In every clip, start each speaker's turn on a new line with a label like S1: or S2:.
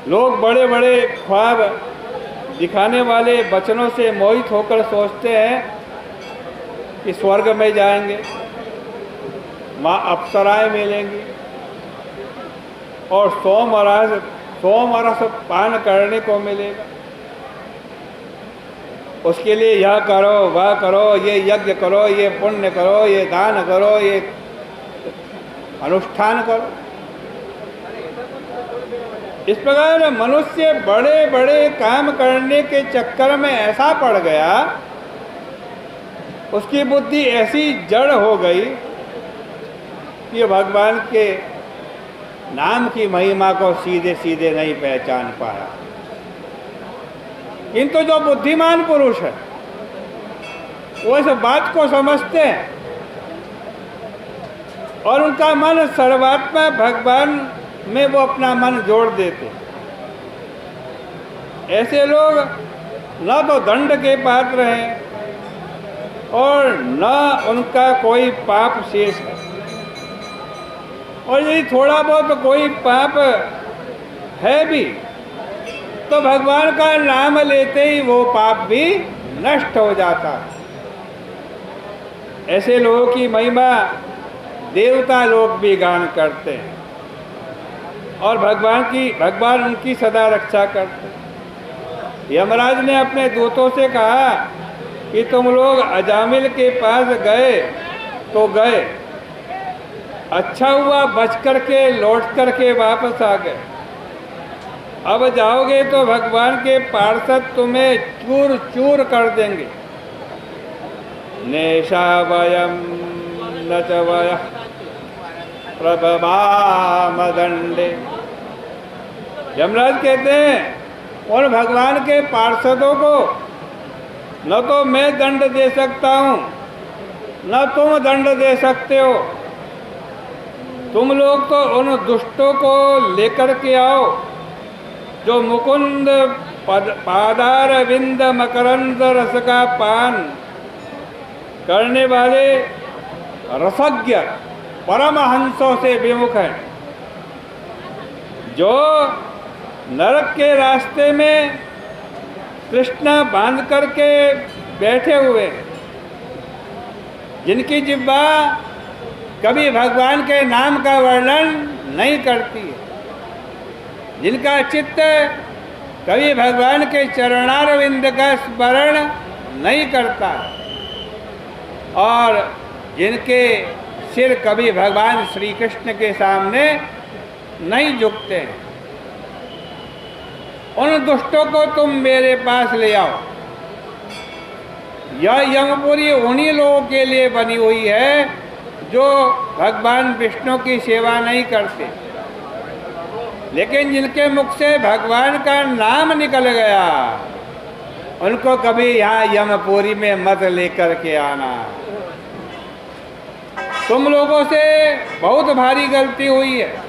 S1: लोग बड़े बड़े ख्वाब दिखाने वाले वचनों से मोहित होकर सोचते हैं कि स्वर्ग में जाएंगे, वहाँ अप्सराएं मिलेंगी और सोम रस पान करने को मिलेगा। उसके लिए यह करो वह करो, ये यज्ञ करो, ये पुण्य करो, ये दान करो, ये अनुष्ठान करो। इस प्रकार मनुष्य बड़े बड़े काम करने के चक्कर में ऐसा पड़ गया, उसकी बुद्धि ऐसी जड़ हो गई कि भगवान के नाम की महिमा को सीधे सीधे नहीं पहचान पाया। किंतु जो बुद्धिमान पुरुष है वो इस बात को समझते हैं और उनका मन सर्वात्मा भगवान में वो अपना मन जोड़ देते। ऐसे लोग न तो दंड के पात्र हैं और न उनका कोई पाप शेष है, और यदि थोड़ा बहुत कोई पाप है भी तो भगवान का नाम लेते ही वो पाप भी नष्ट हो जाता है। ऐसे लोगों की महिमा देवता लोग भी गान करते हैं और भगवान उनकी सदा रक्षा करते हैं। यमराज ने अपने दूतों से कहा कि तुम लोग अजामिल के पास गए तो गए, अच्छा हुआ बच करके लौट करके वापस आ गए। अब जाओगे तो भगवान के पार्षद तुम्हें चूर चूर कर देंगे। नेशा वयम न च वयः प्रभवाम दंडे। यमराज कहते हैं उन भगवान के पार्षदों को न तो मैं दंड दे सकता हूँ न तुम दंड दे सकते हो। तुम लोग तो उन दुष्टों को लेकर के आओ जो मुकुंद पादार विंद मकरंद रस का पान करने वाले रसज्ञ परमहंसों से विमुख हैं, जो नरक के रास्ते में कृष्ण बांध करके बैठे हुए हैं, जिनकी जिह्वा कभी भगवान के नाम का वर्णन नहीं करती है, जिनका चित्त कभी भगवान के चरणारविंद का स्मरण नहीं करता और जिनके सिर कभी भगवान श्री कृष्ण के सामने नहीं झुकते। उन दुष्टों को तुम मेरे पास ले आओ। यह यमपुरी उन्हीं लोगों के लिए बनी हुई है जो भगवान विष्णु की सेवा नहीं करते, लेकिन जिनके मुख से भगवान का नाम निकल गया, उनको कभी यहाँ यमपुरी में मत लेकर के आना। तुम लोगों से बहुत भारी गलती हुई है।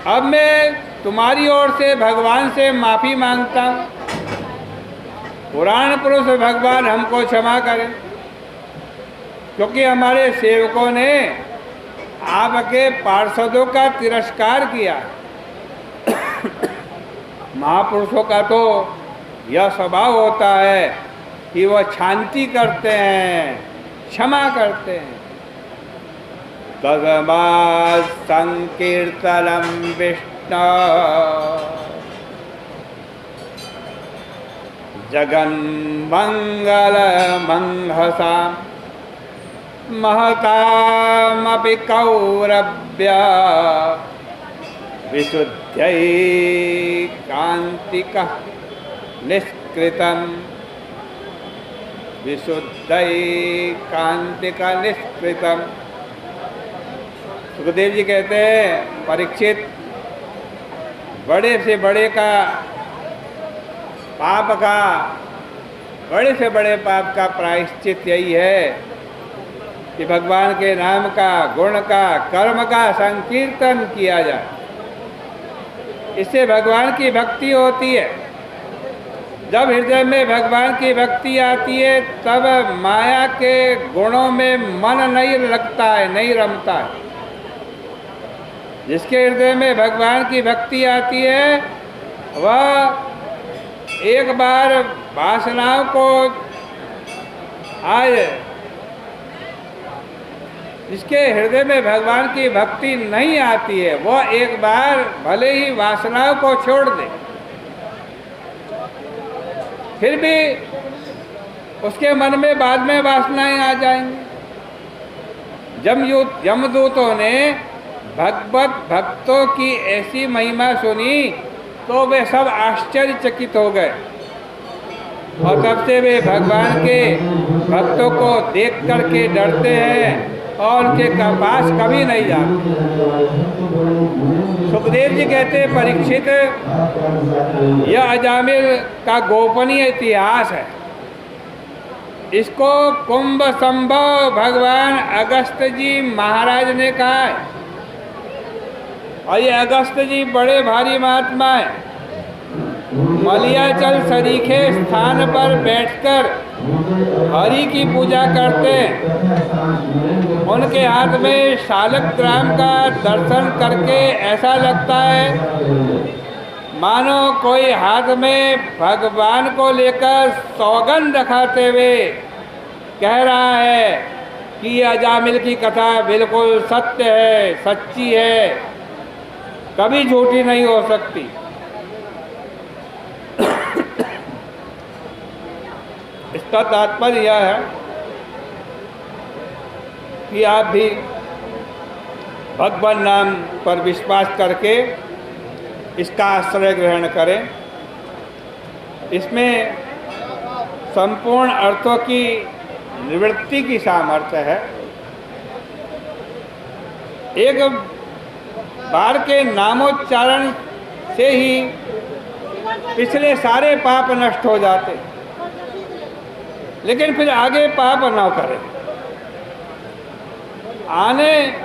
S1: अब मैं तुम्हारी ओर से भगवान से माफ़ी मांगता हूँ। पुराण पुरुष भगवान हमको क्षमा करें, क्योंकि हमारे सेवकों ने आपके पार्षदों का तिरस्कार किया। महापुरुषों का तो यह स्वभाव होता है कि वह शांति करते हैं, क्षमा करते हैं। तस्मात् संकीर्तनं विष्णु जगन्मङ्गलमङ्घसां महतामपि कौरव्या विशुद्ध्यै कान्तिकः निष्कृतं विशुद्ध्यै कान्तिकः निष्कृतं। सुखदेव जी कहते हैं, परीक्षित, बड़े से बड़े पाप का प्रायश्चित यही है कि भगवान के नाम का, गुण का, कर्म का संकीर्तन किया जाए। इससे भगवान की भक्ति होती है। जब हृदय में भगवान की भक्ति आती है तब माया के गुणों में मन नहीं लगता है, नहीं रमता है। जिसके हृदय में भगवान की भक्ति आती है वह एक बार वासनाओं को आज, जिसके हृदय में भगवान की भक्ति नहीं आती है वह एक बार भले ही वासनाओं को छोड़ दे, फिर भी उसके मन में बाद में वासनाएं आ जाएंगी। यमदूतों ने भगवत भक्तों की ऐसी महिमा सुनी तो वे सब आश्चर्यचकित हो गए और तब से वे भगवान के भक्तों को देख करके डरते हैं और उनके पास कभी नहीं जाते। सुखदेव जी कहते हैं, परीक्षित, यह अजामिल का गोपनीय इतिहास है। इसको कुंभ संभव भगवान अगस्त जी महाराज ने कहा है और ये अगस्त जी बड़े भारी महात्मा हैं। मलयाचल सरीखे स्थान पर बैठकर हरि की पूजा करते हैं। उनके हाथ में शालग्राम का दर्शन करके ऐसा लगता है मानो कोई हाथ में भगवान को लेकर सौगंध खाते हुए कह रहा है कि ये अजामिल की कथा बिल्कुल सत्य है, सच्ची है, कभी झूठी नहीं हो सकती। इसका तात्पर्य यह है कि आप भी भगवान नाम पर विश्वास करके इसका आश्रय ग्रहण करें। इसमें संपूर्ण अर्थों की निवृत्ति की सामर्थ्य है। एक बार के नामोच्चारण से ही पिछले सारे पाप नष्ट हो जाते, लेकिन फिर आगे पाप न करें,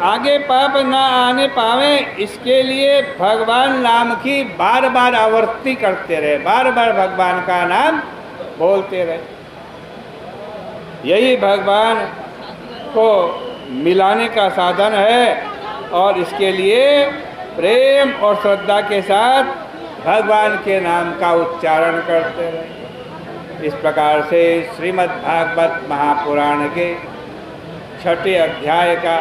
S1: आगे पाप न आने पावे, इसके लिए भगवान नाम की बार बार आवृत्ति करते रहे, बार बार भगवान का नाम बोलते रहे। यही भगवान को मिलाने का साधन है और इसके लिए प्रेम और श्रद्धा के साथ भगवान के नाम का उच्चारण करते रहे। इस प्रकार से श्रीमद् भागवत महापुराण के छठे अध्याय का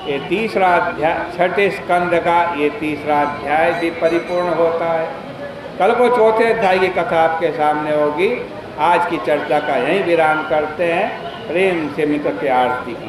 S1: ये तीसरा अध्याय, छठे स्कंद का ये तीसरा अध्याय भी परिपूर्ण होता है। कल को चौथे अध्याय की कथा आपके सामने होगी। आज की चर्चा का यहीं विराम करते हैं। प्रेम से मित्र की आरती की।